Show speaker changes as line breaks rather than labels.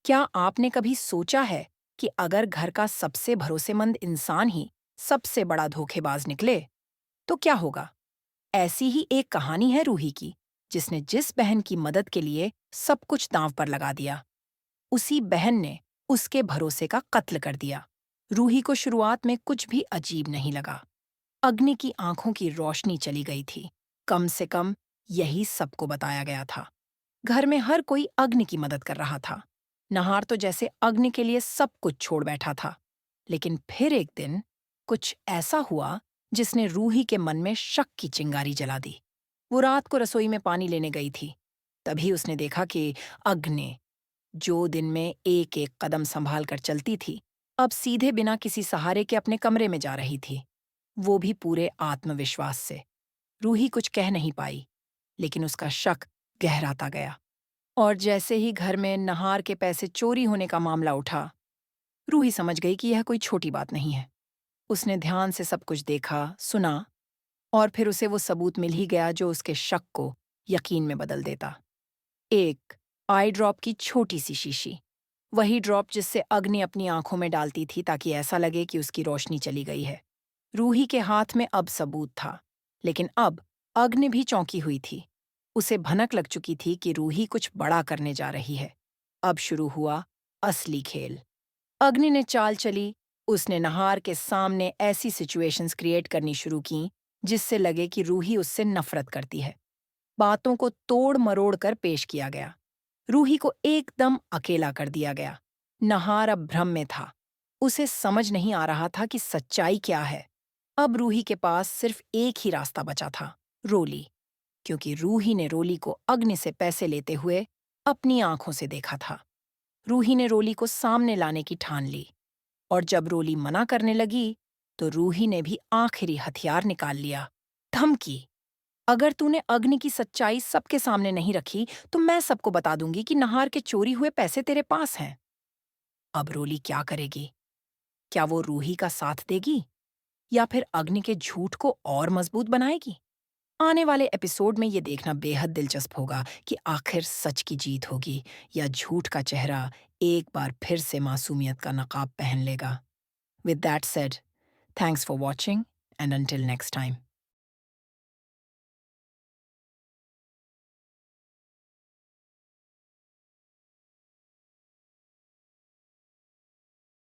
क्या आपने कभी सोचा है कि अगर घर का सबसे भरोसेमंद इंसान ही सबसे बड़ा धोखेबाज निकले, तो क्या होगा? ऐसी ही एक कहानी है रूही की, जिसने जिस बहन की मदद के लिए सब कुछ दांव पर लगा दिया, उसी बहन ने उसके भरोसे का कत्ल कर दिया। रूही को शुरुआत में कुछ भी अजीब नहीं लगा। अग्नि की आंखों की रोशनी चली गई थी। कम से कम यही सबको बताया गया था। घर में हर कोई अग्नि की मदद कर रहा था। नहार तो जैसे अग्नि के लिए सब कुछ छोड़ बैठा था। लेकिन फिर एक दिन कुछ ऐसा हुआ जिसने रूही के मन में शक की चिंगारी जला दी। वो रात को रसोई में पानी लेने गई थी। तभी उसने देखा कि अग्नि, जो दिन में एक एक कदम संभाल कर चलती थी, अब सीधे बिना किसी सहारे के अपने कमरे में जा रही थी, वो भी पूरे आत्मविश्वास से। रूही कुछ कह नहीं पाई, लेकिन उसका शक गहराता गया। और जैसे ही घर में नहार के पैसे चोरी होने का मामला उठा, रूही समझ गई कि यह कोई छोटी बात नहीं है। उसने ध्यान से सब कुछ देखा, सुना, और फिर उसे वो सबूत मिल ही गया जो उसके शक को यकीन में बदल देता। एक आई ड्रॉप की छोटी सी शीशी, वही ड्रॉप जिससे अग्नि अपनी आंखों में डालती थी ताकि ऐसा लगे कि उसकी रोशनी चली गई है। रूही के हाथ में अब सबूत था, लेकिन अब अग्नि भी चौंकी हुई थी। उसे भनक लग चुकी थी कि रूही कुछ बड़ा करने जा रही है। अब शुरू हुआ असली खेल। अग्नि ने चाल चली। उसने नहार के सामने ऐसी सिचुएशंस क्रिएट करनी शुरू की जिससे लगे कि रूही उससे नफरत करती है। बातों को तोड़ मरोड़ कर पेश किया गया। रूही को एकदम अकेला कर दिया गया। नहार अब भ्रम में था। उसे समझ नहीं आ रहा था कि सच्चाई क्या है। अब रूही के पास सिर्फ एक ही रास्ता बचा था, रोली, क्योंकि रूही ने रोली को अग्नि से पैसे लेते हुए अपनी आंखों से देखा था। रूही ने रोली को सामने लाने की ठान ली, और जब रोली मना करने लगी, तो रूही ने भी आखिरी हथियार निकाल लिया, धमकी। अगर तूने अग्नि की सच्चाई सबके सामने नहीं रखी, तो मैं सबको बता दूंगी कि नहार के चोरी हुए पैसे तेरे पास हैं। अब रोली क्या करेगी? क्या वो रूही का साथ देगी, या फिर अग्नि के झूठ को और मजबूत बनाएगी? आने वाले एपिसोड में ये देखना बेहद दिलचस्प होगा कि आखिर सच की जीत होगी या झूठ का चेहरा एक बार फिर से मासूमियत का नकाब पहन लेगा। With that said, thanks for watching and until next time.